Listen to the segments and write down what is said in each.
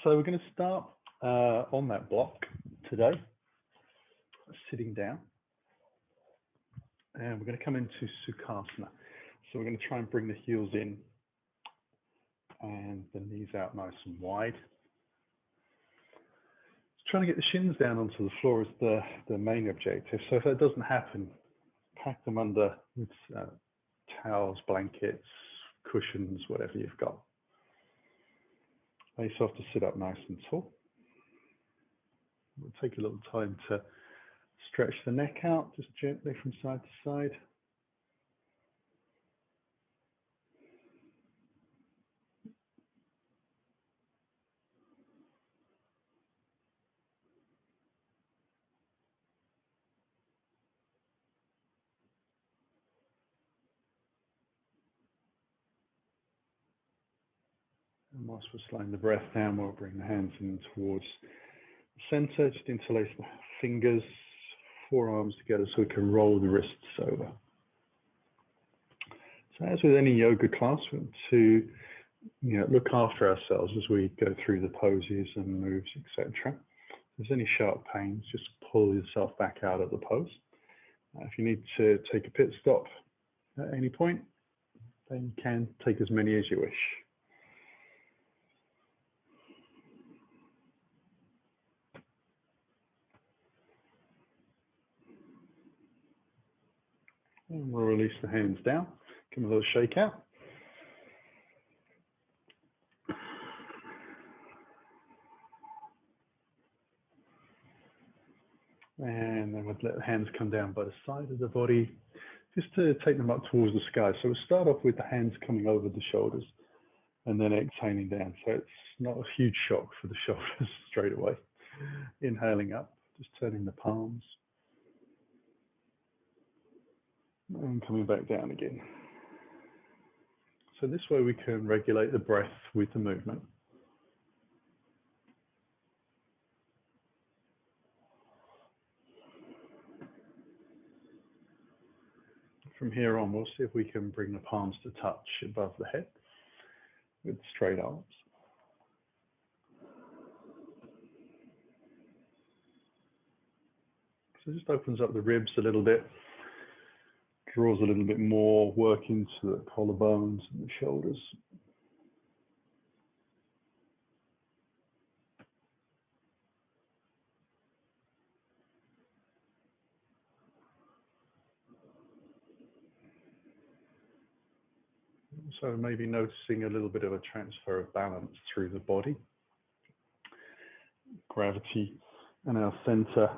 So we're going to start on that block today, sitting down. And we're going to come into Sukhasana. So we're going to try and bring the heels in and the knees out nice and wide. Trying to get the shins down onto the floor is the main objective. So if that doesn't happen, pack them under with towels, blankets, cushions, whatever you've got. Allow yourself to sit up nice and tall. We'll take a little time to stretch the neck out, just gently from side to side. And whilst we're slowing the breath down, we'll bring the hands in towards the center, just interlace the fingers, forearms together so we can roll the wrists over. So as with any yoga class, we want to look after ourselves as we go through the poses and moves, etc. If there's any sharp pains, just pull yourself back out of the pose. If you need to take a pit stop at any point, then you can take as many as you wish. And we'll release the hands down, give them a little shake out. And then we'll let the hands come down by the side of the body, just to take them up towards the sky. So we'll start off with the hands coming over the shoulders and then exhaling down. So it's not a huge shock for the shoulders straight away. Inhaling up, just turning the palms. And coming back down again. So this way we can regulate the breath with the movement. From here on, we'll see if we can bring the palms to touch above the head with straight arms. So it just opens up the ribs a little bit. Draws a little bit more work into the collarbones and the shoulders. So maybe noticing a little bit of a transfer of balance through the body. Gravity and our center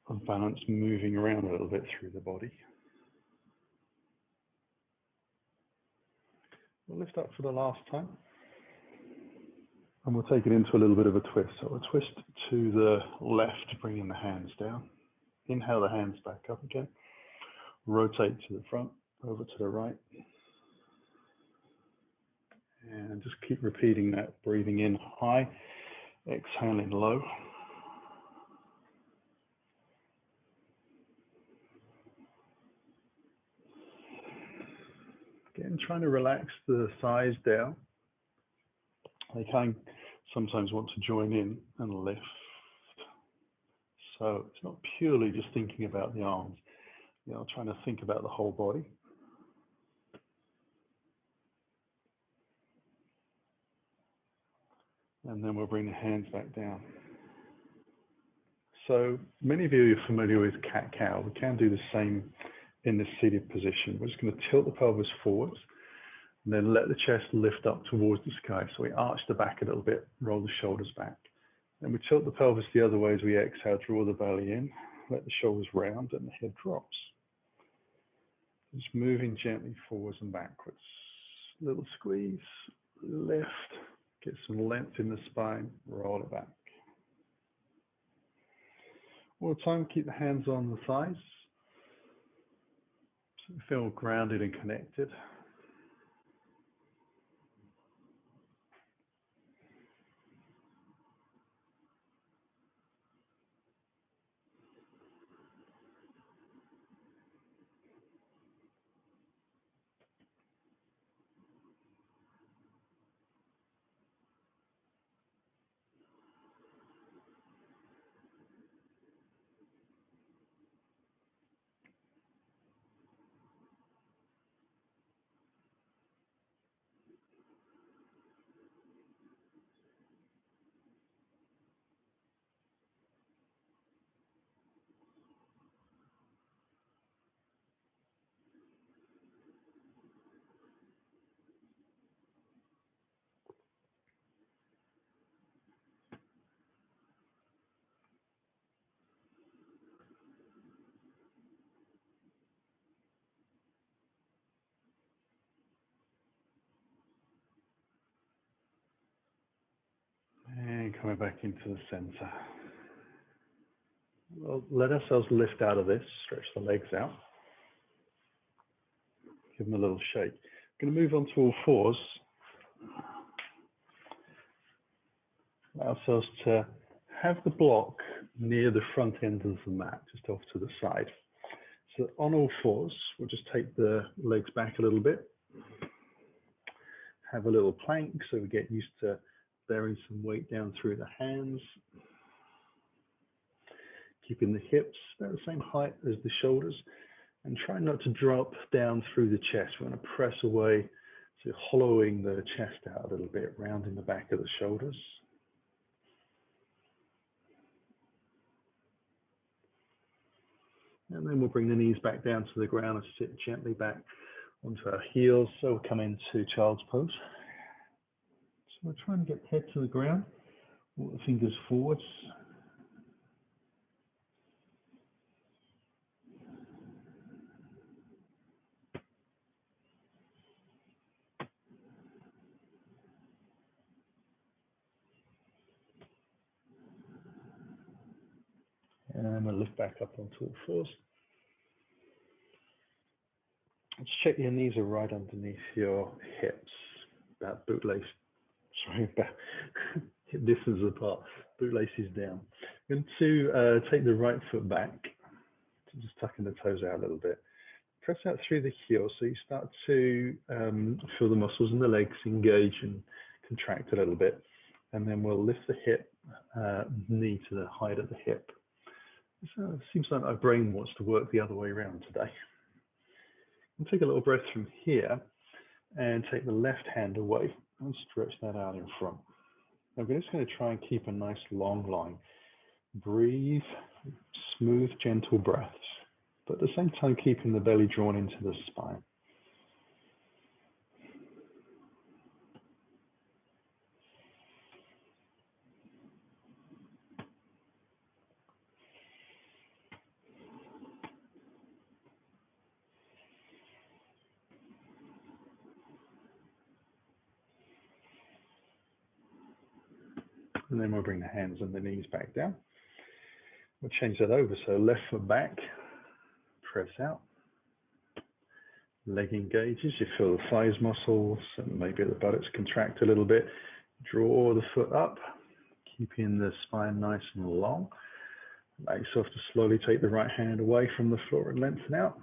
of balance moving around a little bit through the body. We'll lift up for the last time. And we'll take it into a little bit of a twist. So we'll twist to the left, bringing the hands down. Inhale the hands back up again. Rotate to the front, over to the right. And just keep repeating that, breathing in high, exhaling low. Again, trying to relax the thighs down. They can sometimes want to join in and lift. So it's not purely just thinking about the arms, trying to think about the whole body. And then we'll bring the hands back down. So many of you are familiar with cat-cow. We can do the same in this seated position. We're just going to tilt the pelvis forwards and then let the chest lift up towards the sky. So we arch the back a little bit, roll the shoulders back. Then we tilt the pelvis the other way as we exhale, draw the belly in, let the shoulders round and the head drops. Just moving gently forwards and backwards. Little squeeze, lift. Get some length in the spine, roll it back. All the time, keep the hands on the thighs. So you feel grounded and connected. coming back into the center. Well, let ourselves lift out of this, stretch the legs out. Give them a little shake. Going to move on to all fours. Allow ourselves to have the block near the front end of the mat, just off to the side. So on all fours, we'll just take the legs back a little bit. Have a little plank so we get used to bearing some weight down through the hands. Keeping the hips about the same height as the shoulders, and try not to drop down through the chest. We're going to press away, so hollowing the chest out a little bit, rounding the back of the shoulders. And then we'll bring the knees back down to the ground and sit gently back onto our heels. So we'll come into child's pose. So we'll try and get head to the ground, walk the fingers forwards. And we'll lift back up onto all fours. Let's check your knees are right underneath your hips, about bootlace, sorry, about hip distance apart, bootlaces down. I'm going to take the right foot back, so just tucking the toes out a little bit. Press out through the heel, so you start to feel the muscles in the legs engage and contract a little bit. And then we'll lift the hip, knee to the height of the hip. So it seems like my brain wants to work the other way around today. And take a little breath from here and take the left hand away and stretch that out in front. Now we're just going to try and keep a nice long line. Breathe, smooth, gentle breaths, but at the same time keeping the belly drawn into the spine. And then we'll bring the hands and the knees back down. We'll change that over. So left foot back, press out. Leg engages, you feel the thighs muscles and maybe the buttocks contract a little bit. Draw the foot up, keeping the spine nice and long. Allow yourself to slowly take the right hand away from the floor and lengthen out.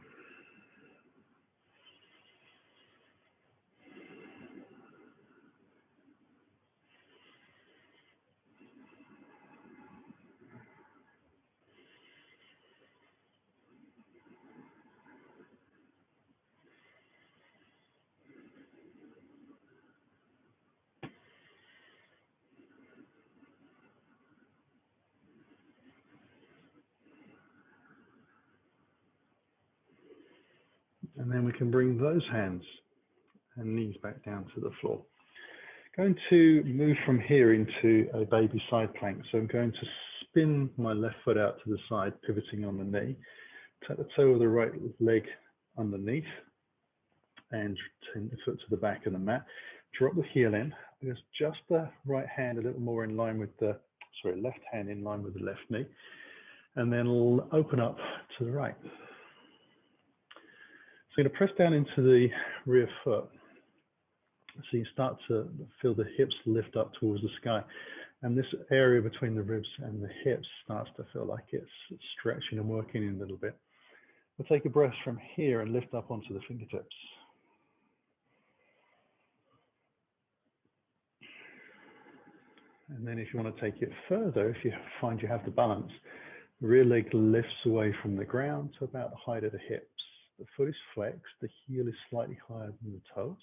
And then we can bring those hands and knees back down to the floor. Going to move from here into a baby side plank. So I'm going to spin my left foot out to the side, pivoting on the knee. Take the toe of the right leg underneath and turn the foot to the back of the mat. Drop the heel in. Just the right hand a little more in line with the, left hand in line with the left knee. And then we'll open up to the right. So I'm going to press down into the rear foot. So you start to feel the hips lift up towards the sky. And this area between the ribs and the hips starts to feel like it's stretching and working in a little bit. We'll take a breath from here and lift up onto the fingertips. And then if you want to take it further, if you find you have the balance, the rear leg lifts away from the ground to about the height of the hips. The foot is flexed, the heel is slightly higher than the toes.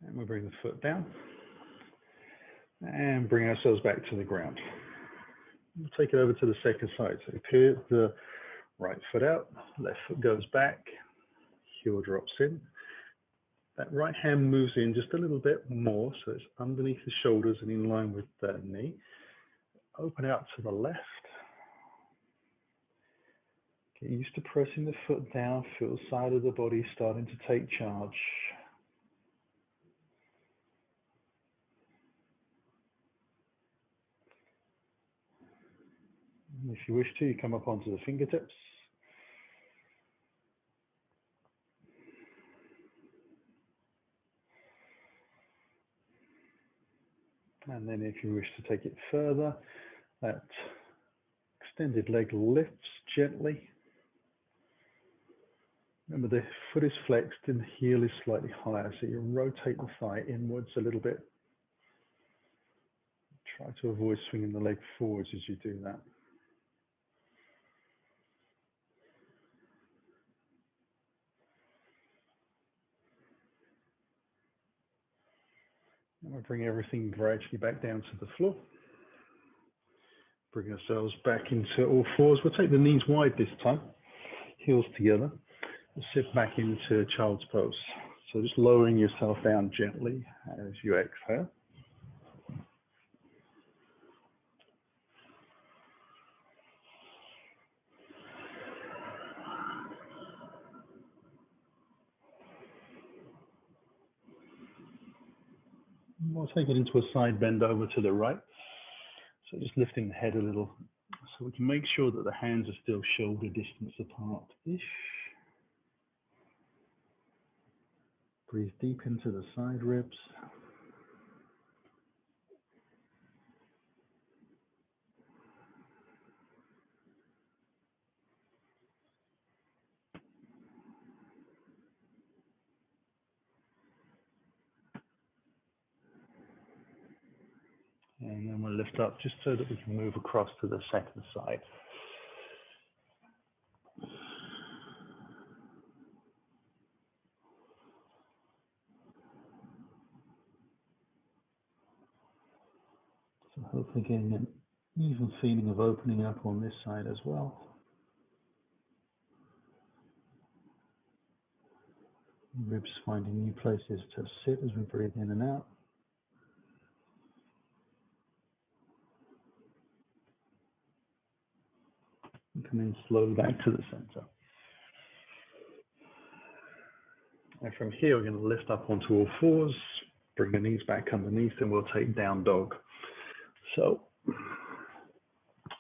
And we'll bring the foot down and bring ourselves back to the ground. We'll take it over to the second side. So pivot the right foot out, left foot goes back, heel drops in. That right hand moves in just a little bit more, so it's underneath the shoulders and in line with the knee. Open out to the left. Get used to pressing the foot down, feel the side of the body starting to take charge. And if you wish to, you come up onto the fingertips. And then if you wish to take it further, that extended leg lifts gently. Remember, the foot is flexed and the heel is slightly higher, so you rotate the thigh inwards a little bit. Try to avoid swinging the leg forwards as you do that. And we'll bring everything gradually back down to the floor. Bring ourselves back into all fours. We'll take the knees wide this time, heels together. We'll sit back into child's pose. So just lowering yourself down gently as you exhale. We'll take it into a side bend over to the right. So just lifting the head a little so we can make sure that the hands are still shoulder distance apart-ish. Breathe deep into the side ribs. And then we'll lift up just so that we can move across to the second side. So hopefully getting an even feeling of opening up on this side as well. Ribs finding new places to sit as we breathe in and out. And come in slowly back to the center. And from here, we're going to lift up onto all fours, bring the knees back underneath, and we'll take down dog. So, I'm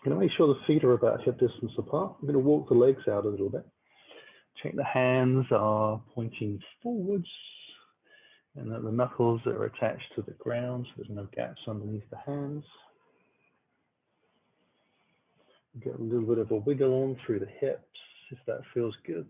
going to make sure the feet are about hip distance apart. I'm going to walk the legs out a little bit. Check the hands are pointing forwards and that the knuckles are attached to the ground, so there's no gaps underneath the hands. Get a little bit of a wiggle on through the hips if that feels good.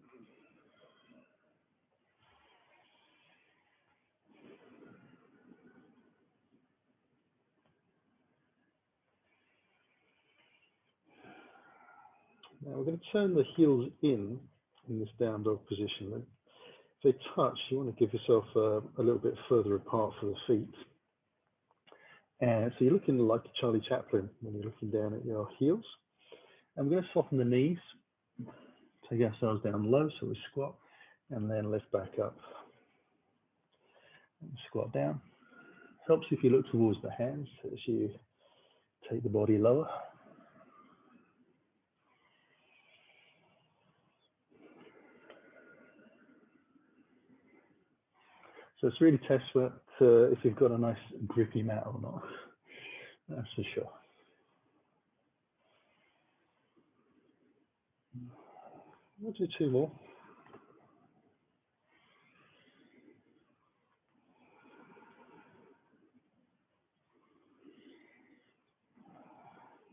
Now we're going to turn the heels in this down dog position. If they touch, you want to give yourself a little bit further apart for the feet. And so you're looking like Charlie Chaplin when you're looking down at your heels. And we're going to soften the knees, take ourselves down low so we squat, and then lift back up. And squat down. Helps if you look towards the hands as you take the body lower. So it's really test work if you've got a nice grippy mat or not. That's for sure. We'll do two more.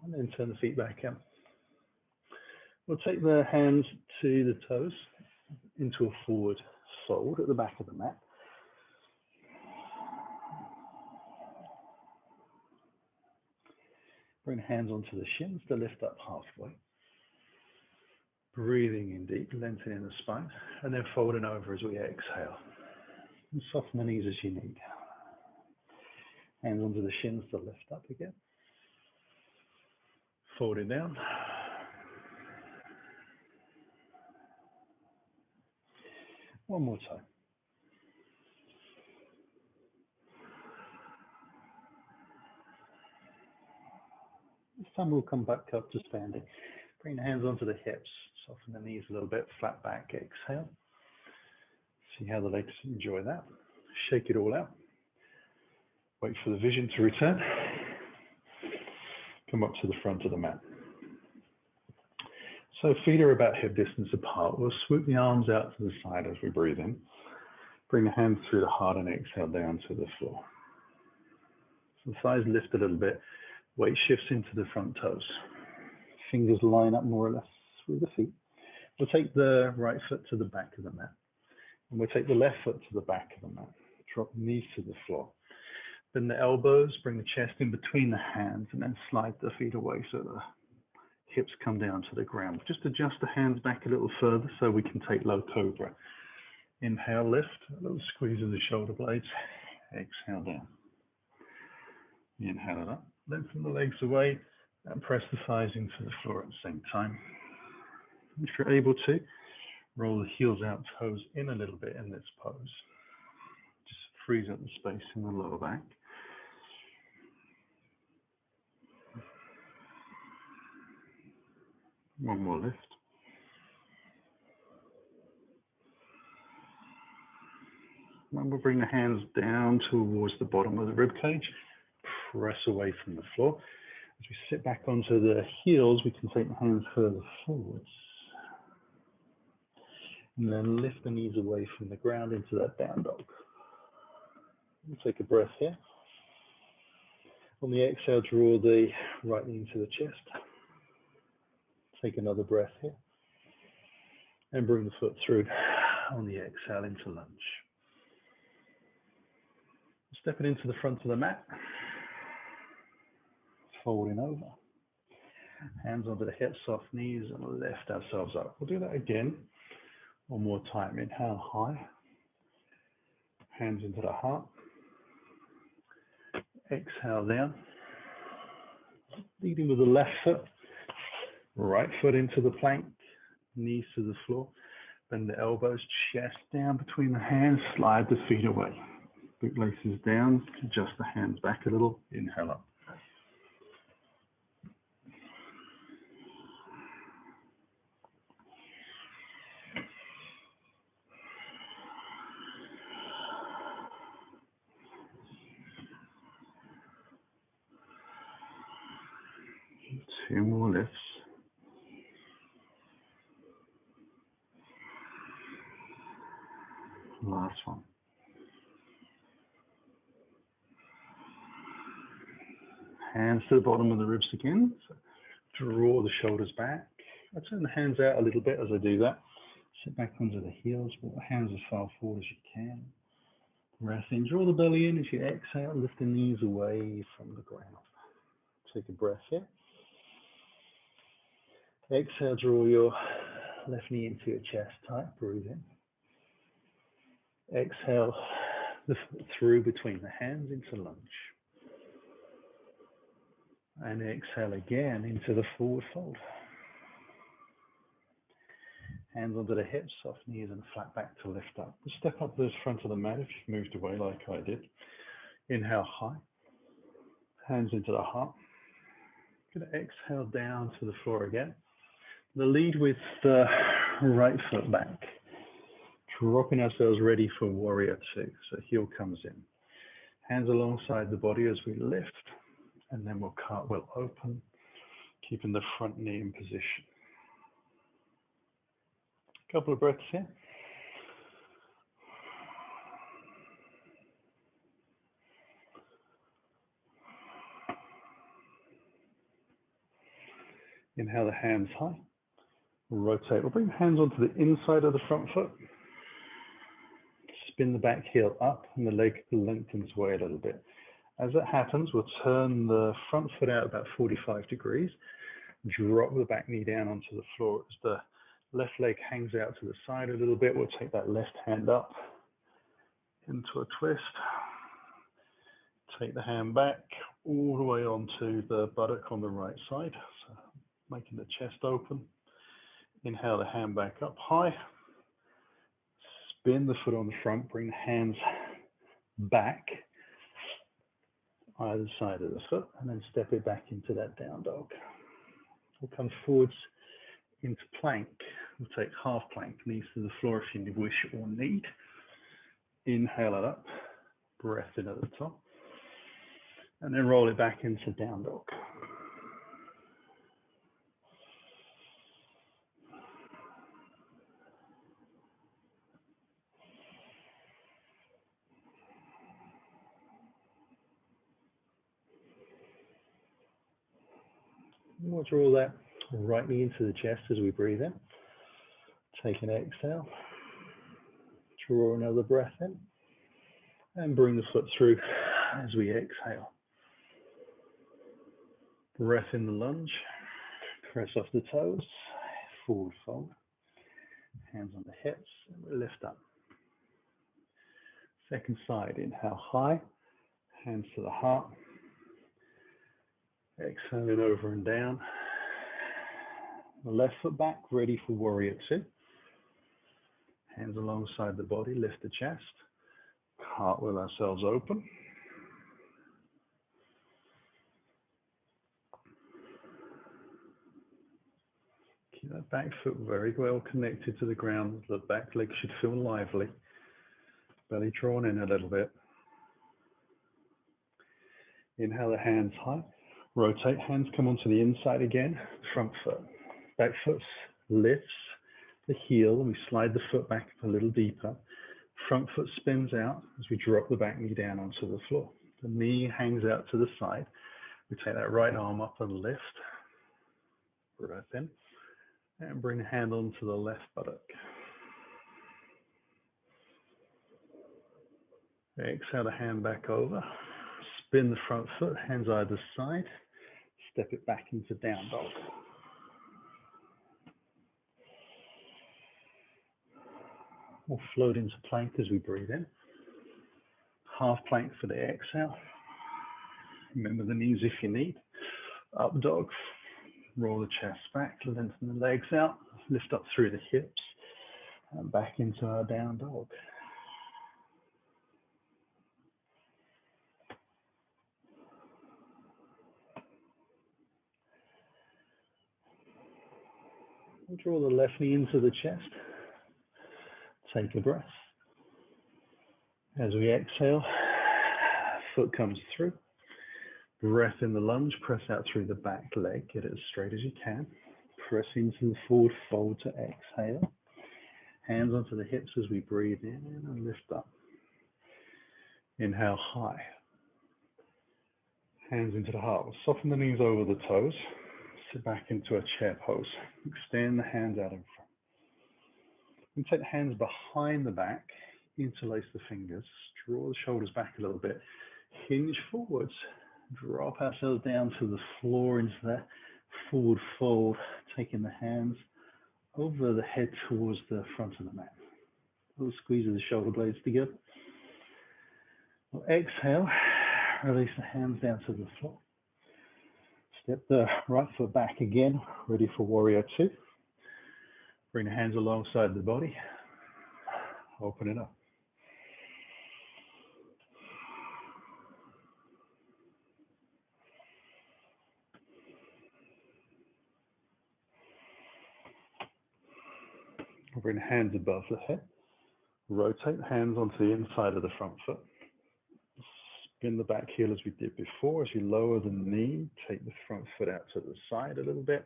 And then turn the feet back in. We'll take the hands to the toes into a forward fold at the back of the mat. Bring the hands onto the shins to lift up halfway. Breathing in deep, lengthening the spine, and then folding over as we exhale. And soften the knees as you need. Hands onto the shins to lift up again. Folding down. One more time. This time we'll come back up to standing. Bring the hands onto the hips, soften the knees a little bit, flat back, exhale. See how the legs enjoy that. Shake it all out. Wait for the vision to return. Come up to the front of the mat. So feet are about hip distance apart. We'll swoop the arms out to the side as we breathe in. Bring the hands through the heart and exhale down to the floor. So the thighs lift a little bit. Weight shifts into the front toes. Fingers line up more or less with the feet. We'll take the right foot to the back of the mat. And we'll take the left foot to the back of the mat. Drop the knees to the floor. Bend the elbows, bring the chest in between the hands, and then slide the feet away so the hips come down to the ground. Just adjust the hands back a little further so we can take low cobra. Inhale, lift, a little squeeze of the shoulder blades. Exhale down. Inhale it up. Lengthen the legs away and press the thighs into the floor at the same time. If you're able to, roll the heels out, toes in a little bit in this pose. Just frees up the space in the lower back. One more lift. And we'll bring the hands down towards the bottom of the rib cage. Press away from the floor. As we sit back onto the heels, we can take the hands further forwards. And then lift the knees away from the ground into that down dog. We'll take a breath here. On the exhale, draw the right knee into the chest. Take another breath here. And bring the foot through on the exhale into lunge. Stepping into the front of the mat. Folding over. Hands onto the hips, soft knees, and lift ourselves up. We'll do that again. One more time. Inhale high. Hands into the heart. Exhale down. Leading with the left foot. Right foot into the plank. Knees to the floor. Bend the elbows, chest down between the hands. Slide the feet away. Bootlaces down. Adjust the hands back a little. Inhale up. Two more lifts. Last one. Hands to the bottom of the ribs again. So draw the shoulders back. I turn the hands out a little bit as I do that. Sit back onto the heels. Put the hands as far forward as you can. Breath in. Draw the belly in as you exhale. Lift the knees away from the ground. Take a breath here. Exhale, draw your left knee into your chest tight. Breathe in. Exhale, the foot through between the hands into lunge. And exhale again into the forward fold. Hands onto the hips, soft knees and flat back to lift up. Step up to the front of the mat if you've moved away like I did. Inhale high. Hands into the heart. Going to exhale down to the floor again. The lead with the right foot back. Dropping ourselves ready for warrior two. So heel comes in. Hands alongside the body as we lift. And then we'll cartwheel open, keeping the front knee in position. A couple of breaths here. Inhale the hands high. Rotate. We'll bring the hands onto the inside of the front foot. Spin the back heel up and the leg lengthens away a little bit. As that happens, we'll turn the front foot out about 45 degrees. Drop the back knee down onto the floor as the left leg hangs out to the side a little bit. We'll take that left hand up into a twist. Take the hand back all the way onto the buttock on the right side. So making the chest open. Inhale the hand back up high. Spin the foot on the front. Bring the hands back either side of the foot and then step it back into that down dog. We'll come forwards into plank. We'll take half plank, knees to the floor if you wish or need. Inhale it up, breath in at the top, and then roll it back into down dog. We'll draw that right knee into the chest as we breathe in. Take an exhale. Draw another breath in. And bring the foot through as we exhale. Breath in the lunge. Press off the toes. Forward fold. Hands on the hips. And we lift up. Second side. Inhale high. Hands to the heart. Exhaling over and down. The left foot back, ready for warrior two. Hands alongside the body, lift the chest. Cartwheel ourselves open. Keep that back foot very well connected to the ground. The back leg should feel lively. Belly drawn in a little bit. Inhale the hands high. Rotate, hands come onto the inside again. Front foot. Back foot lifts the heel and we slide the foot back a little deeper. Front foot spins out as we drop the back knee down onto the floor. The knee hangs out to the side. We take that right arm up and lift. Breath in. And bring the hand onto the left buttock. Exhale the hand back over. Spin the front foot, hands either side. Step it back into down dog. We'll float into plank as we breathe in. Half plank for the exhale. Remember the knees if you need. Up dog. Roll the chest back, lengthen the legs out, lift up through the hips, and back into our down dog. We'll draw the left knee into the chest. Take a breath. As we exhale, foot comes through. Breath in the lunge, press out through the back leg, get it as straight as you can. Press into the forward fold to exhale. Hands onto the hips as we breathe in and lift up. Inhale high. Hands into the heart. We'll soften the knees over the toes. Sit back into a chair pose. Extend the hands out in front. And take the hands behind the back. Interlace the fingers. Draw the shoulders back a little bit. Hinge forwards. Drop ourselves down to the floor into that forward fold. Taking the hands over the head towards the front of the mat. A little squeeze of the shoulder blades together. We'll exhale. Release the hands down to the floor. Step the right foot back again, ready for warrior two. Bring the hands alongside the body. Open it up. Bring the hands above the head. Rotate the hands onto the inside of the front foot. Spin the back heel as we did before. As you lower the knee, take the front foot out to the side a little bit.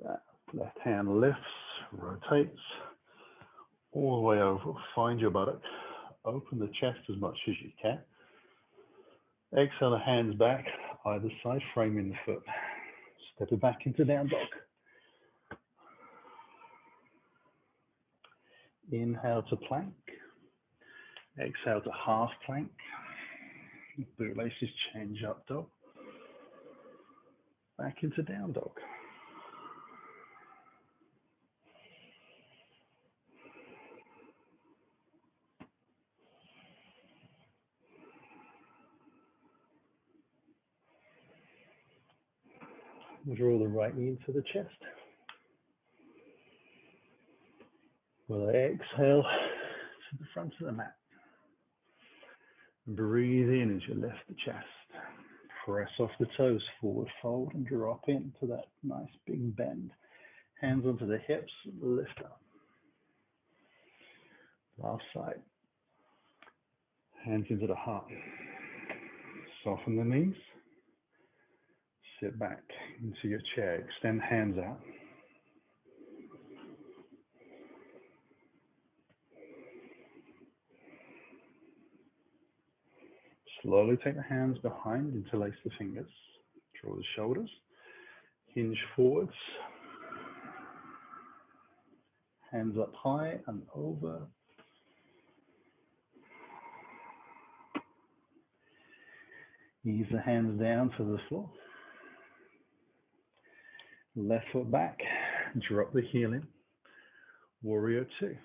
That left hand lifts, rotates, all the way over. Find your buttock. Open the chest as much as you can. Exhale the hands back, either side, framing the foot. Step it back into down dog. Inhale to plank. Exhale to half plank. Bootlaces change up dog. Back into down dog. Draw the right knee into the chest. We'll exhale to the front of the mat. Breathe in as you lift the chest. Press off the toes, forward fold and drop into that nice big bend. Hands onto the hips, lift up. Last side. Hands into the heart. Soften the knees. Sit back into your chair. Extend hands out. Slowly take the hands behind, interlace the fingers. Draw the shoulders. Hinge forwards. Hands up high and over. Ease the hands down to the floor. Left foot back. Drop the heel in. Warrior two.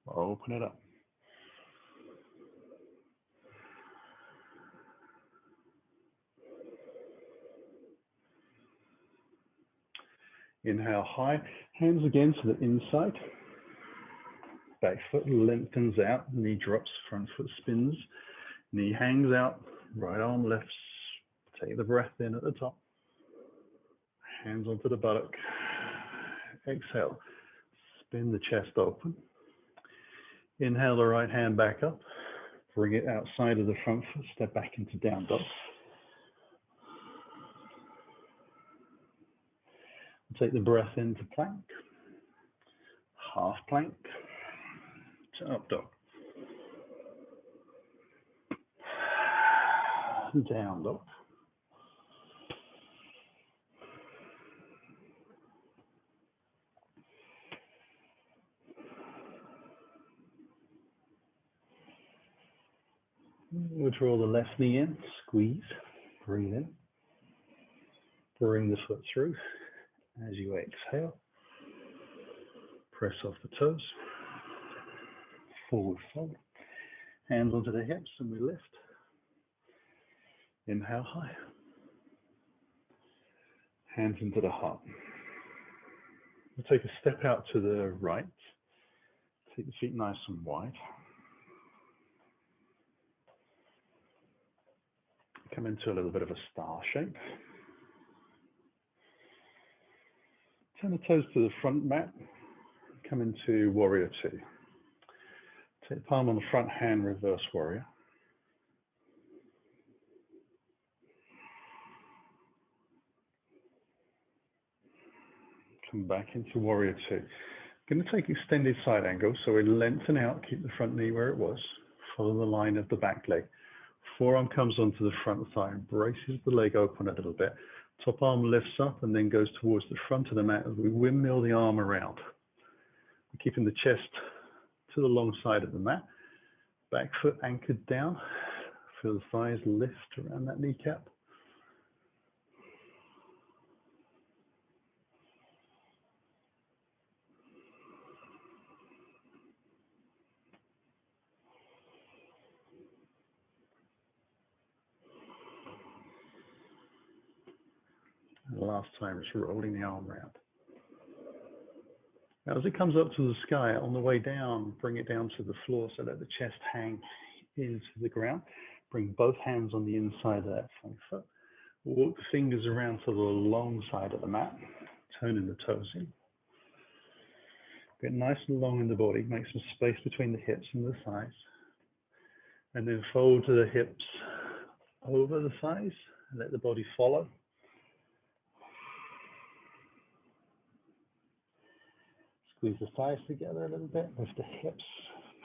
Open it up. Inhale high, hands again to the inside. Back foot lengthens out, knee drops, front foot spins. Knee hangs out, right arm lifts. Take the breath in at the top. Hands onto the buttock. Exhale, spin the chest open. Inhale the right hand back up. Bring it outside of the front foot, step back into down dog. Take the breath into plank, half plank, to up dog, down dog, we'll draw the left knee in, squeeze, breathe in, bring the foot through. As you exhale, press off the toes, forward fold, hands onto the hips and we lift. Inhale high, hands into the heart. We'll take a step out to the right, take the feet nice and wide. Come into a little bit of a star shape. Turn the toes to the front mat, come into warrior two. Take the palm on the front hand, reverse warrior. Come back into warrior two. Going to take extended side angle, so we lengthen out, keep the front knee where it was, follow the line of the back leg. Forearm comes onto the front thigh, braces the leg open a little bit. Top arm lifts up and then goes towards the front of the mat as we windmill the arm around. We're keeping the chest to the long side of the mat. Back foot anchored down. Feel the thighs lift around that kneecap. And the last time, just rolling the arm around. Now, as it comes up to the sky, on the way down, bring it down to the floor so that the chest hang into the ground. Bring both hands on the inside of that front foot. Walk the fingers around to the long side of the mat, turning the toes in. Get nice and long in the body, make some space between the hips and the thighs. And then fold to the hips over the thighs, and let the body follow. Squeeze the thighs together a little bit, lift the hips,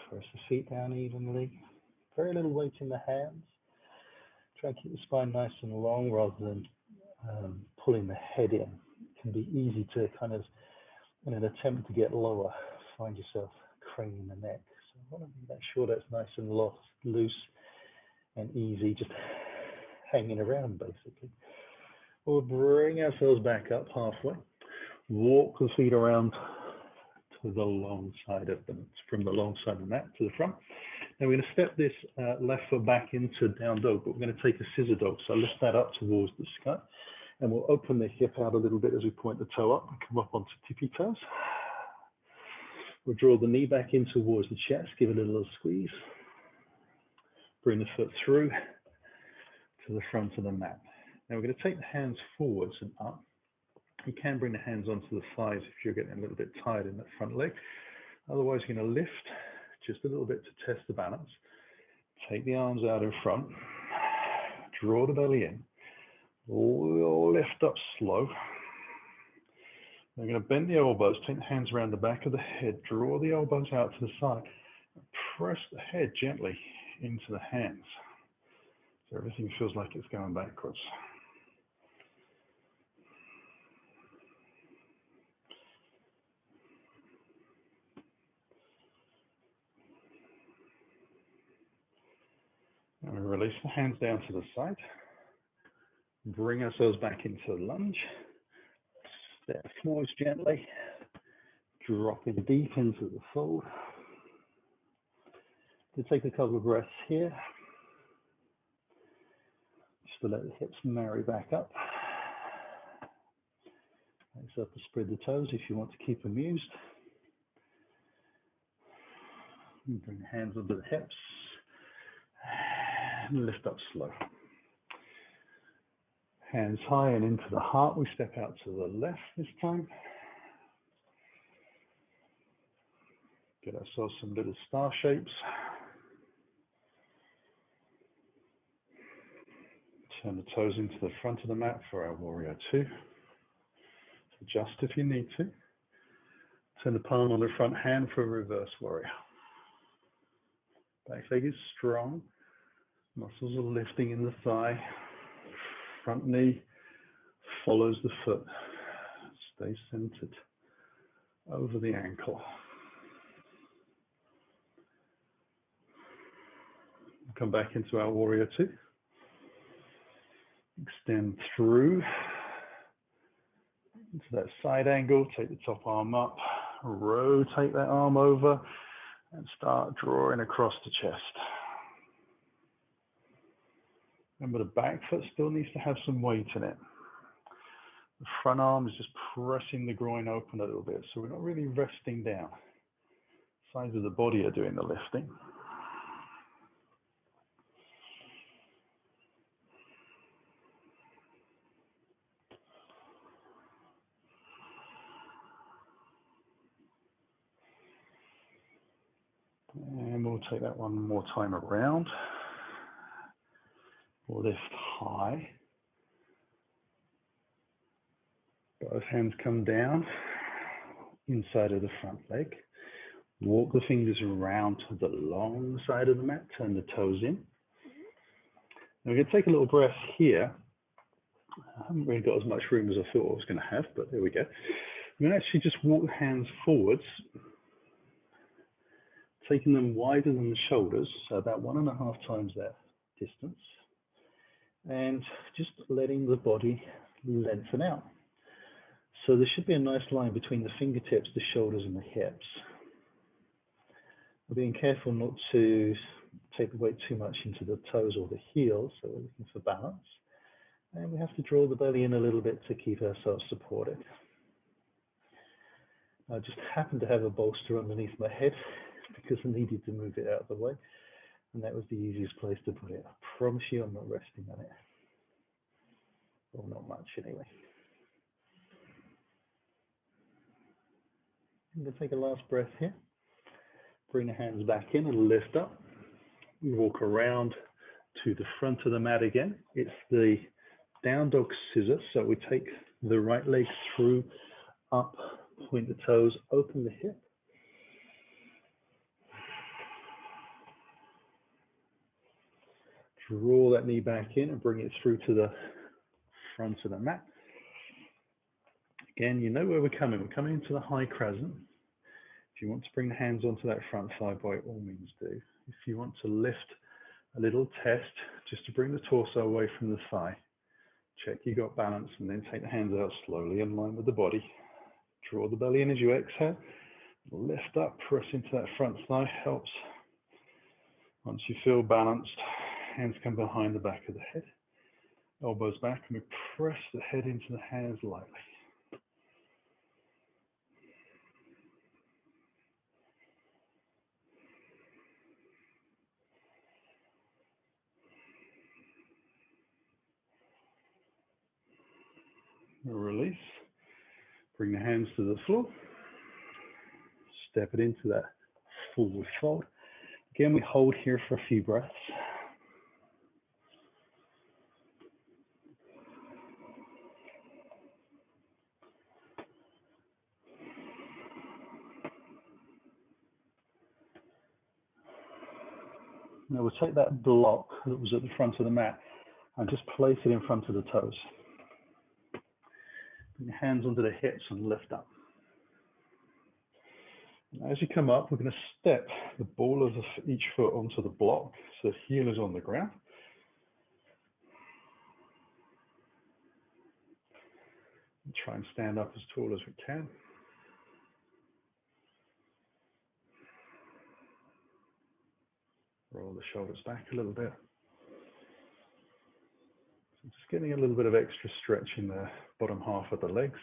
press the feet down evenly. Very little weight in the hands. Try and keep the spine nice and long rather than pulling the head in. It can be easy to kind of, in an attempt to get lower, find yourself craning the neck. So I want to make sure that's nice and loose and easy, just hanging around basically. We'll bring ourselves back up halfway. Walk the feet around to the long side of them, from the long side of the mat to the front. Now we're going to step this left foot back into down dog, but we're going to take a scissor dog. So lift that up towards the sky, and we'll open the hip out a little bit as we point the toe up and come up onto tippy toes. We'll draw the knee back in towards the chest, give it a little squeeze. Bring the foot through to the front of the mat. Now we're going to take the hands forwards and up. You can bring the hands onto the thighs if you're getting a little bit tired in that front leg. Otherwise, you're going to lift just a little bit to test the balance. Take the arms out in front, draw the belly in, lift up slow. We're going to bend the elbows, take the hands around the back of the head, draw the elbows out to the side, press the head gently into the hands. So everything feels like it's going backwards. And we release the hands down to the side. Bring ourselves back into a lunge. Step forwards gently. Dropping deep into the fold. To take a couple of breaths here. Just to let the hips marry back up. Exhale to spread the toes if you want to keep them used. And bring the hands under the hips. And lift up slow. Hands high and into the heart. We step out to the left this time. Get ourselves some little star shapes. Turn the toes into the front of the mat for our warrior two. Adjust if you need to. Turn the palm on the front hand for a reverse warrior. Back leg is strong. Muscles are lifting in the thigh. Front knee follows the foot. Stay centered over the ankle. Come back into our warrior two. Extend through into that side angle. Take the top arm up. Rotate that arm over and start drawing across the chest. Remember, the back foot still needs to have some weight in it. The front arm is just pressing the groin open a little bit, so we're not really resting down. Sides of the body are doing the lifting. And we'll take that one more time around. Lift high. Both hands come down inside of the front leg. Walk the fingers around to the long side of the mat. Turn the toes in. Now we're going to take a little breath here. I haven't really got as much room as I thought I was going to have, but there we go. I'm going to actually just walk the hands forwards, taking them wider than the shoulders, so about 1.5 times that distance. And just letting the body lengthen out. So there should be a nice line between the fingertips, the shoulders, and the hips. We're being careful not to take the weight too much into the toes or the heels, so we're looking for balance. And we have to draw the belly in a little bit to keep ourselves supported. I just happen to have a bolster underneath my head because I needed to move it out of the way. And that was the easiest place to put it. I promise you I'm not resting on it. Well, not much anyway. I'm going to take a last breath here. Bring the hands back in and lift up. We walk around to the front of the mat again. It's the down dog scissor. So we take the right leg through, up, point the toes, open the hip. Draw that knee back in and bring it through to the front of the mat. Again, you know where we're coming. We're coming into the high crescent. If you want to bring the hands onto that front thigh, by all means do. If you want to lift a little test, just to bring the torso away from the thigh, check you got balance, and then take the hands out slowly in line with the body. Draw the belly in as you exhale. Lift up, press into that front thigh, helps. Once you feel balanced, hands come behind the back of the head. Elbows back, and we press the head into the hands lightly. Release. Bring the hands to the floor. Step it into that forward fold. Again, we hold here for a few breaths. Now we'll take that block that was at the front of the mat and just place it in front of the toes. Bring your hands onto the hips and lift up. And as you come up, we're going to step the ball of each foot onto the block so the heel is on the ground. And try and stand up as tall as we can. Roll the shoulders back a little bit. So just getting a little bit of extra stretch in the bottom half of the legs.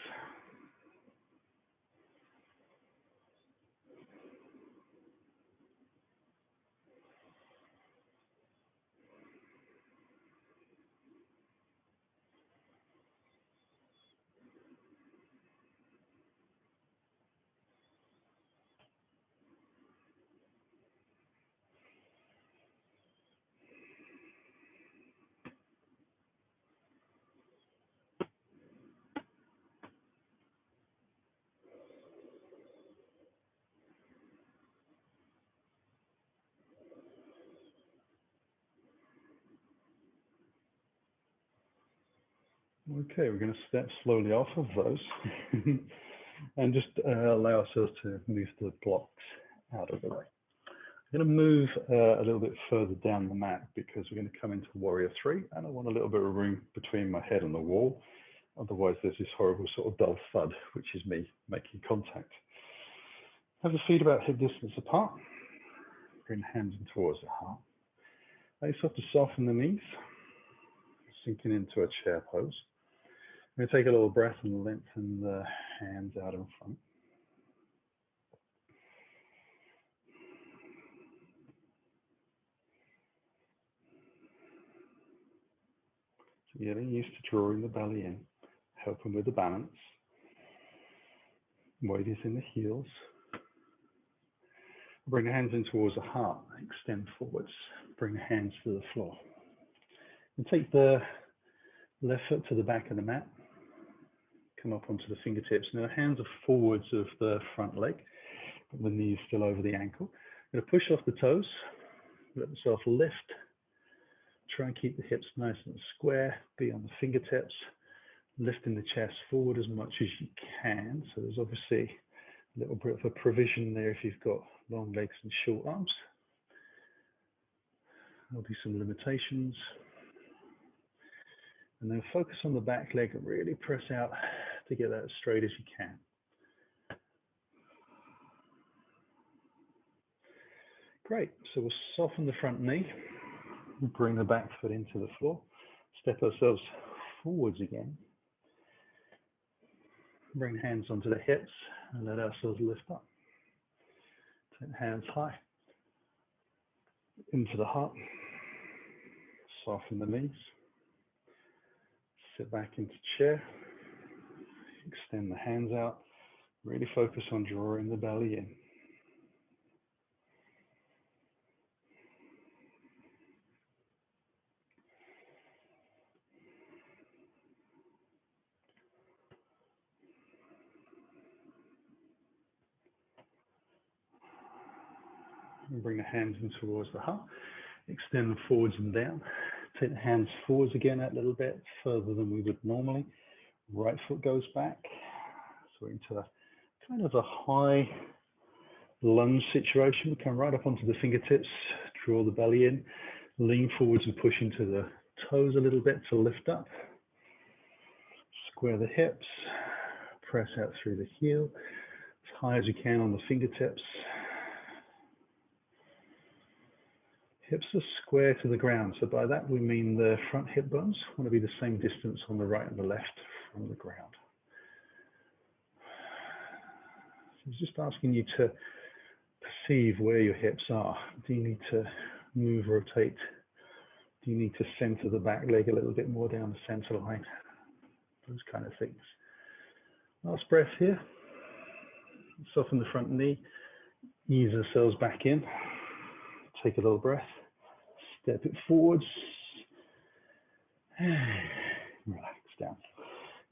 Okay, we're going to step slowly off of those and just allow ourselves to move the blocks out of the way. I'm going to move a little bit further down the mat because we're going to come into Warrior 3 and I want a little bit of room between my head and the wall. Otherwise there's this horrible sort of dull thud, which is me making contact. Have the feet about hip distance apart. Bring the hands in towards the heart. Now you start to soften the knees, sinking into a chair pose. I'm going to take a little breath and lengthen the hands out in front. So getting used to drawing the belly in, helping with the balance. Weight is in the heels. Bring the hands in towards the heart, extend forwards. Bring the hands to the floor. And take the left foot to the back of the mat. Come up onto the fingertips. Now the hands are forwards of the front leg, but the knees still over the ankle. I'm going to push off the toes, let myself lift. Try and keep the hips nice and square, be on the fingertips, lifting the chest forward as much as you can. So there's obviously a little bit of a provision there if you've got long legs and short arms. There'll be some limitations. And then focus on the back leg and really press out to get that as straight as you can. Great, so we'll soften the front knee, bring the back foot into the floor, step ourselves forwards again. Bring hands onto the hips and let ourselves lift up. Take hands high, into the heart, soften the knees. Sit back into chair, extend the hands out, really focus on drawing the belly in. And bring the hands in towards the heart, extend them forwards and down. Take the hands forwards again a little bit further than we would normally. Right foot goes back. So we're into a kind of a high lunge situation. We come right up onto the fingertips, draw the belly in, lean forwards and push into the toes a little bit to lift up. Square the hips, press out through the heel, as high as you can on the fingertips. Hips are square to the ground, so by that we mean the front hip bones want to be the same distance on the right and the left from the ground. So it's just asking you to perceive where your hips are. Do you need to move, rotate? Do you need to center the back leg a little bit more down the center line? Those kind of things. Last breath here. Soften the front knee, ease ourselves back in. Take a little breath, step it forwards, relax down.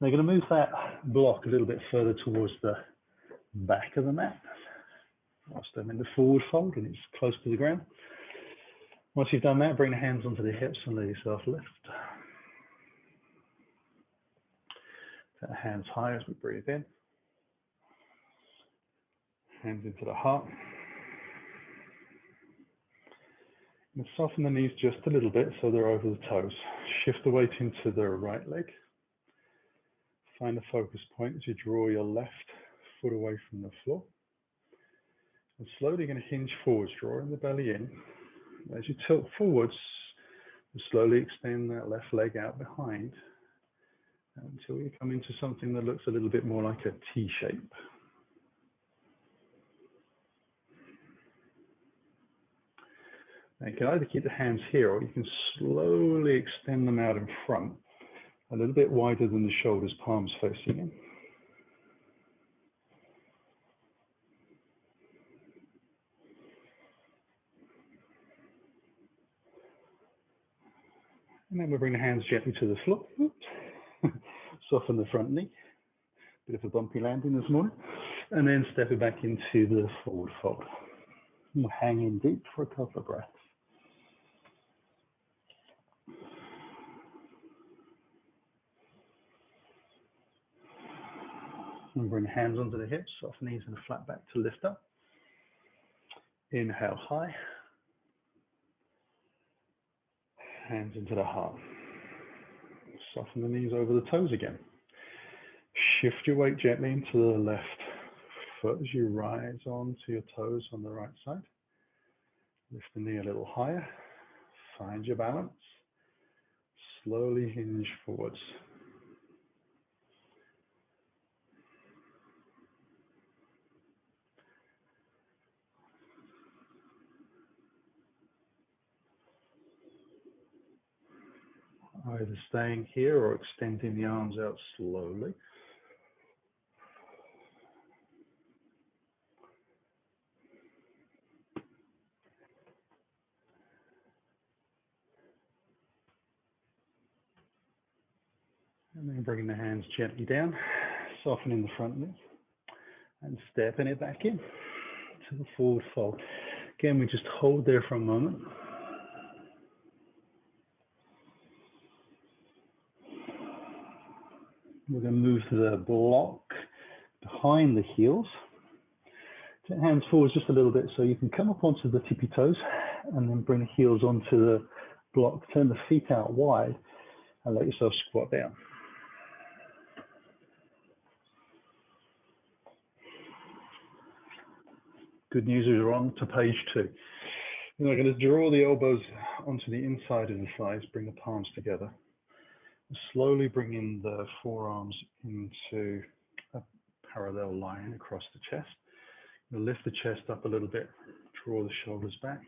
Now you're going to move that block a little bit further towards the back of the mat. Whilst I'm in the forward fold and it's close to the ground. Once you've done that, bring the hands onto the hips and let yourself lift. Take the hands high as we breathe in. Hands into the heart. And soften the knees just a little bit so they're over the toes. Shift the weight into the right leg. Find a focus point as you draw your left foot away from the floor. And slowly going to hinge forwards, drawing the belly in. As you tilt forwards, you slowly extend that left leg out behind until you come into something that looks a little bit more like a T shape. Now you can either keep the hands here or you can slowly extend them out in front, a little bit wider than the shoulders, palms facing in. And then we'll bring the hands gently to the floor. Soften the front knee. Bit of a bumpy landing this morning. And then step it back into the forward fold. And we'll hang in deep for a couple of breaths. And bring the hands onto the hips, soft knees and a flat back to lift up. Inhale high. Hands into the heart. Soften the knees over the toes again. Shift your weight gently into the left foot as you rise onto your toes on the right side. Lift the knee a little higher. Find your balance. Slowly hinge forwards. Either staying here or extending the arms out slowly. And then bringing the hands gently down, softening the front knee and stepping it back in to the forward fold. Again, we just hold there for a moment. We're going to move the block behind the heels. Take the hands forward just a little bit so you can come up onto the tippy toes and then bring the heels onto the block. Turn the feet out wide and let yourself squat down. Good news is we're on to page 2. We're going to draw the elbows onto the inside of the thighs, bring the palms together. Slowly bring in the forearms into a parallel line across the chest. We'll lift the chest up a little bit, draw the shoulders back,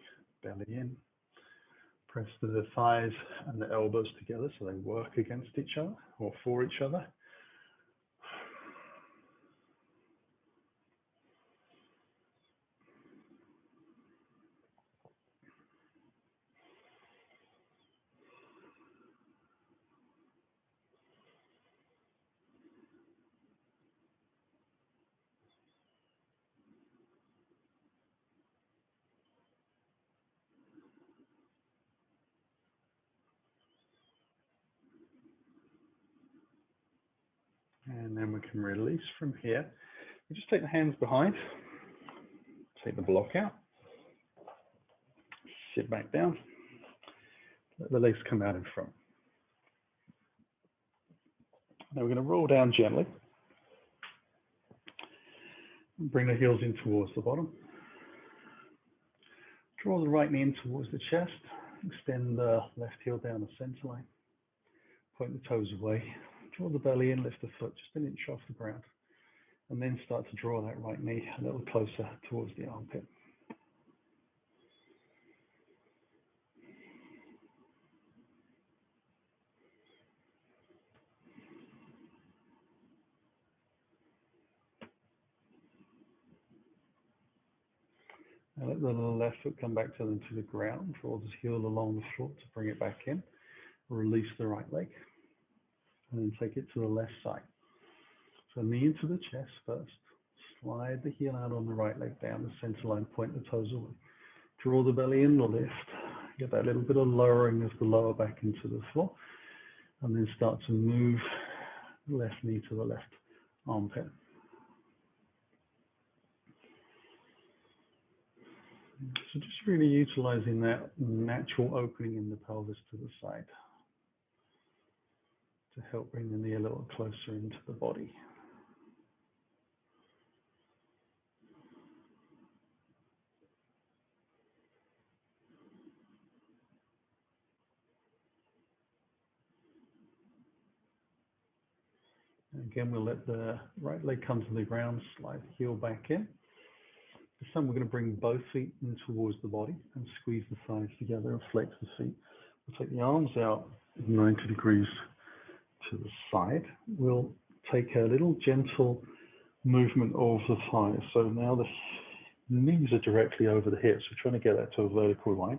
belly in. Press the thighs and the elbows together so they work against each other or for each other. And then we can release from here. We just take the hands behind, take the block out, sit back down, let the legs come out in front. Now we're going to roll down gently, and bring the heels in towards the bottom. Draw the right knee in towards the chest, extend the left heel down the center line, point the toes away. Draw the belly in, lift the foot just an inch off the ground, and then start to draw that right knee a little closer towards the armpit. And let the left foot come back to the ground. Draw the heel along the floor to bring it back in. Release the right leg. And then take it to the left side. So knee into the chest first. Slide the heel out on the right leg down the center line. Point the toes away. Draw the belly in, lift. Get that little bit of lowering of the lower back into the floor. And then start to move the left knee to the left armpit. So just really utilizing that natural opening in the pelvis to the side to help bring the knee a little closer into the body. And again, we'll let the right leg come to the ground, slide the heel back in. This time we're going to bring both feet in towards the body and squeeze the thighs together and flex the feet. We'll take the arms out 90 degrees to the side. We'll take a little gentle movement of the thighs. So now the knees are directly over the hips. We're trying to get that to a vertical line.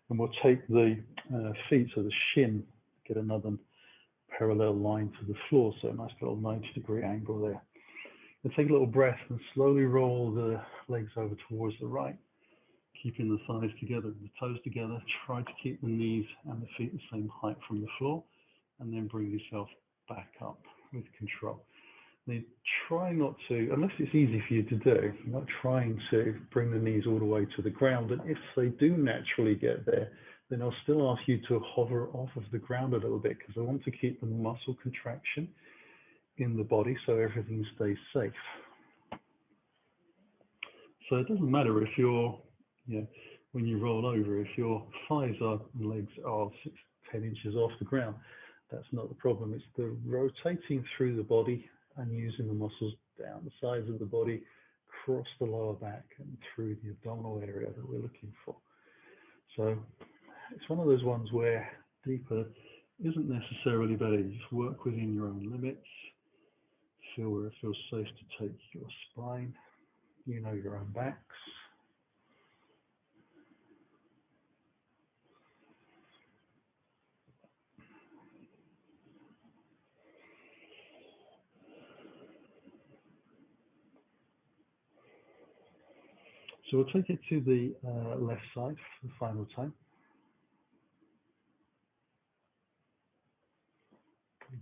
And we'll take the feet, so the shin, get another parallel line to the floor. So a nice little 90-degree angle there. And take a little breath and slowly roll the legs over towards the right, keeping the thighs together and the toes together. Try to keep the knees and the feet the same height from the floor, and then bring yourself back up with control. Now, try not to, unless it's easy for you to do, you're not trying to bring the knees all the way to the ground. And if they do naturally get there, then I'll still ask you to hover off of the ground a little bit, because I want to keep the muscle contraction in the body so everything stays safe. So it doesn't matter if you're, when you roll over, if your thighs and legs are 6-10 inches off the ground, that's not the problem. It's the rotating through the body and using the muscles down the sides of the body, across the lower back and through the abdominal area that we're looking for. So it's one of those ones where deeper isn't necessarily better. You just work within your own limits. Feel where it feels safe to take your spine. You know your own backs. So we'll take it to the left side for the final time.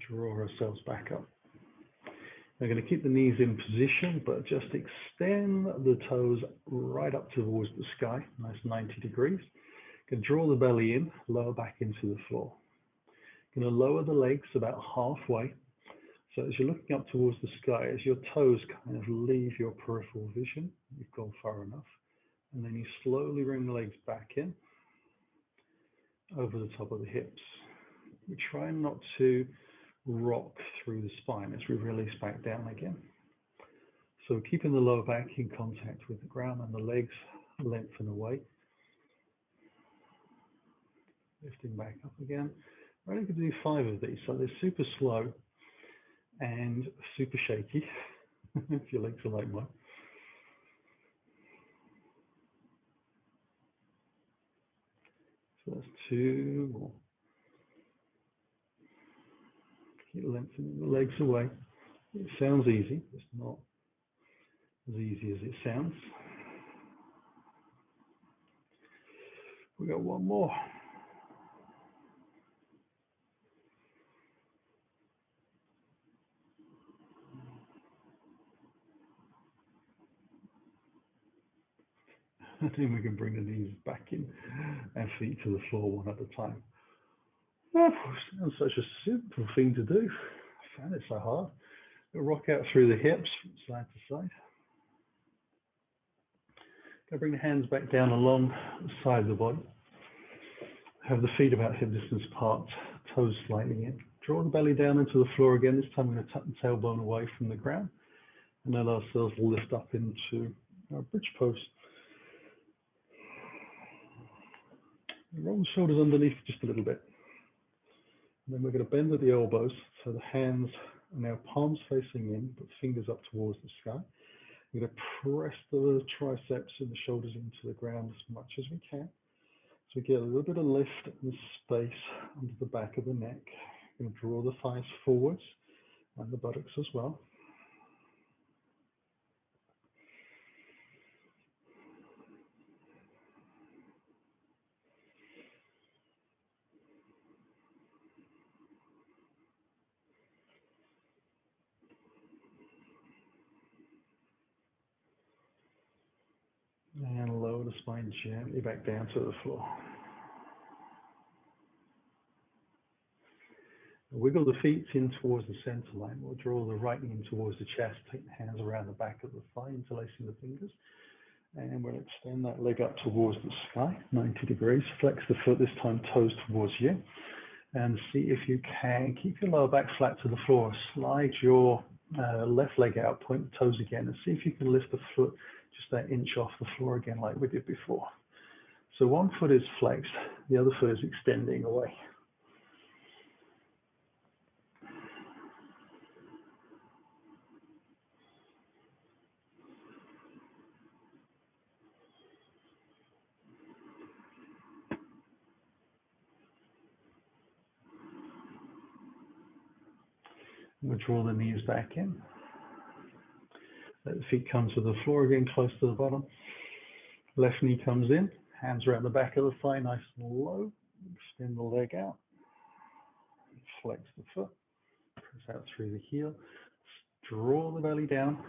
Draw ourselves back up. We're going to keep the knees in position, but just extend the toes right up towards the sky, nice 90 degrees. Going to draw the belly in, lower back into the floor. Going to lower the legs about halfway. So as you're looking up towards the sky, as your toes kind of leave your peripheral vision, you've gone far enough. And then you slowly bring the legs back in, over the top of the hips. We try not to rock through the spine as we release back down again. So keeping the lower back in contact with the ground and the legs lengthen away. Lifting back up again. We're only going to do 5 of these, so they're super slow and super shaky, if your legs are like mine. So that's 2 more. Keep lengthening the legs away. It sounds easy. It's not as easy as it sounds. We got 1 more. I think we can bring the knees back in and feet to the floor one at a time. Oh, sounds such a simple thing to do. I found it so hard. We'll rock out through the hips from side to side. Go bring the hands back down along the side of the body. Have the feet about hip distance apart, toes slightly in. Draw the belly down into the floor again. This time we're going to tuck the tailbone away from the ground and let ourselves lift up into our bridge pose. Roll the shoulders underneath just a little bit. And then we're going to bend at the elbows, so the hands are now palms facing in, but fingers up towards the sky. We're going to press the triceps and the shoulders into the ground as much as we can. So we get a little bit of lift and space under the back of the neck. We're going to draw the thighs forwards and the buttocks as well. And lower the spine gently back down to the floor. Wiggle the feet in towards the center line. We'll draw the right knee in towards the chest. Take the hands around the back of the thigh, interlacing the fingers. And we'll extend that leg up towards the sky, 90 degrees. Flex the foot, this time toes towards you. And see if you can keep your lower back flat to the floor. Slide your left leg out, point the toes again, and see if you can lift the foot just that inch off the floor again like we did before. So one foot is flexed, the other foot is extending away. We'll draw the knees back in. Let the feet come to the floor again, close to the bottom. Left knee comes in, hands around the back of the thigh, nice and low. Extend the leg out. Flex the foot. Press out through the heel. Draw the belly down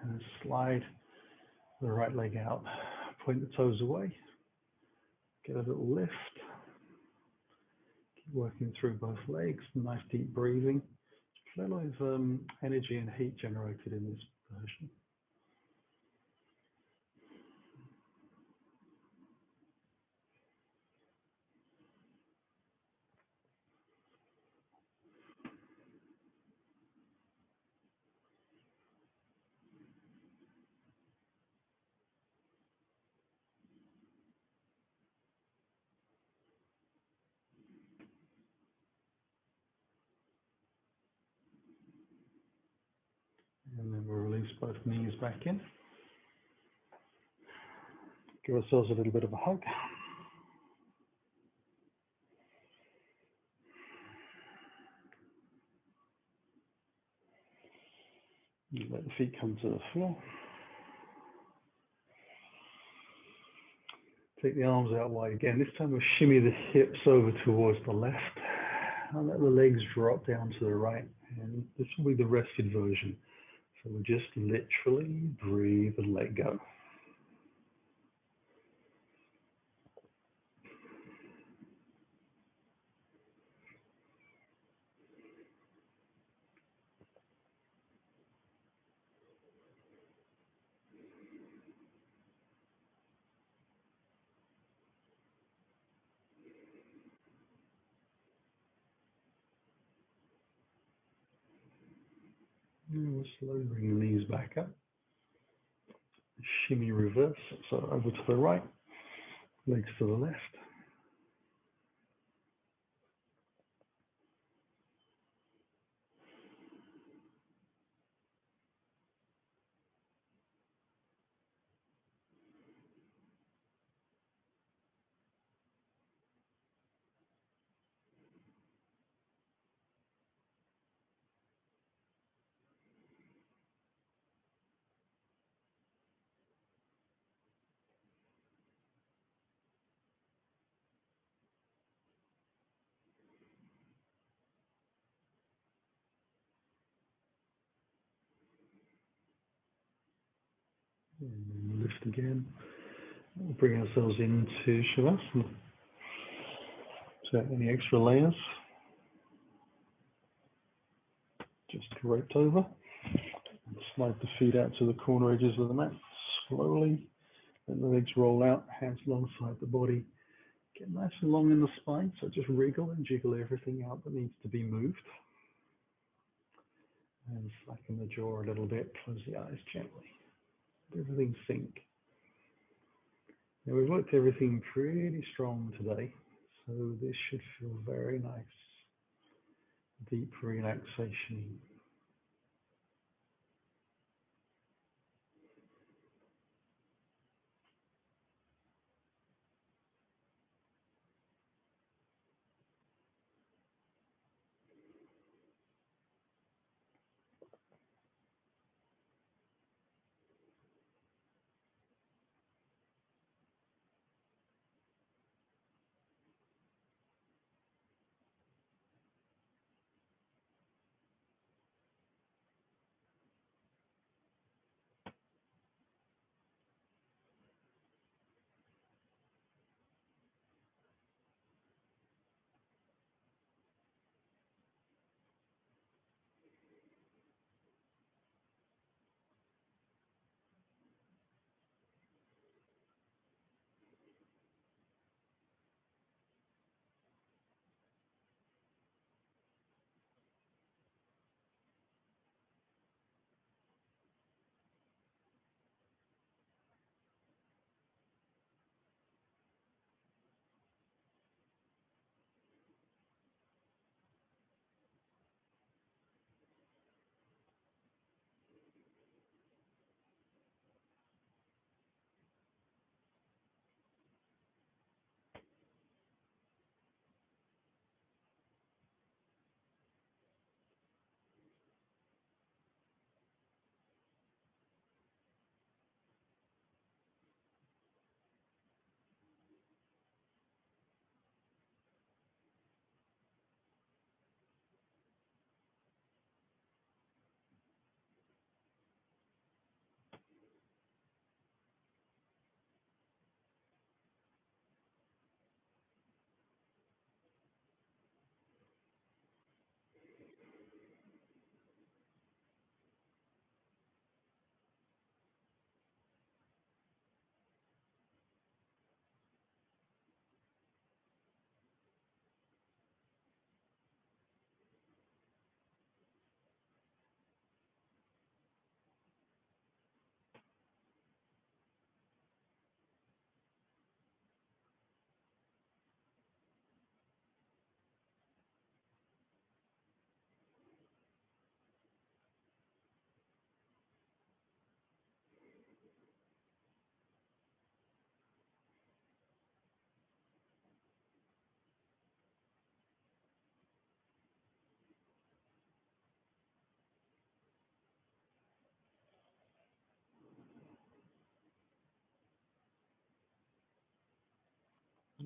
and slide the right leg out. Point the toes away. Get a little lift. Keep working through both legs. Nice deep breathing. A lot of energy and heat generated in this version. And then we'll release both knees back in. Give ourselves a little bit of a hug. And let the feet come to the floor. Take the arms out wide again. This time we'll shimmy the hips over towards the left. And let the legs drop down to the right. And this will be the rested version. So we'll just literally breathe and let go. And we'll slowly bring the knees back up. Shimmy reverse, so over to the right, legs to the left. And lift again. We'll bring ourselves into Shavasana. So any extra layers, just draped over. And slide the feet out to the corner edges of the mat. Slowly, let the legs roll out, hands alongside the body. Get nice and long in the spine, so just wriggle and jiggle everything out that needs to be moved. And slacken the jaw a little bit, close the eyes gently. Let everything sink. Now we've worked everything pretty strong today, so this should feel very nice. Deep relaxation.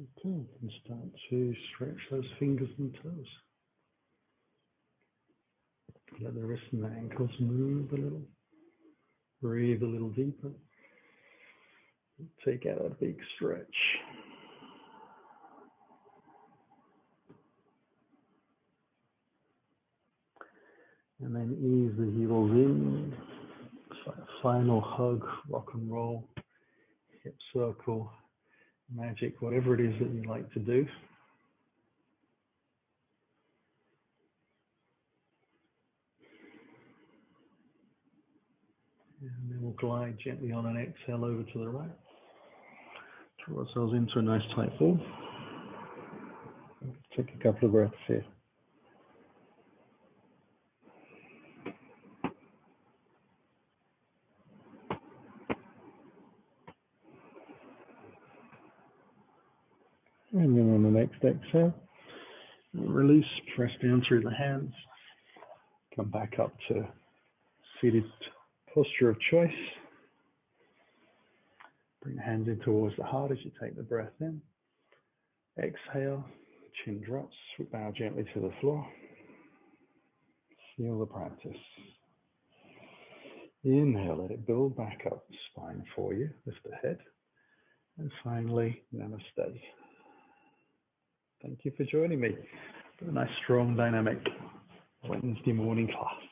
Okay, you can start to stretch those fingers and toes. Let the wrists and the ankles move a little. Breathe a little deeper. Take out a big stretch. And then ease the heels in. Final hug, rock and roll, hip circle, magic, whatever it is that you like to do. And then we'll glide gently on an exhale over to the right. Draw ourselves into a nice tight ball. Take a couple of breaths here. And then on the next exhale, release, press down through the hands. Come back up to seated posture of choice. Bring the hands in towards the heart as you take the breath in. Exhale, chin drops, we bow gently to the floor. Feel the practice. Inhale, let it build back up the spine for you, lift the head. And finally, namaste. Thank you for joining me for a nice, strong, dynamic Wednesday morning class.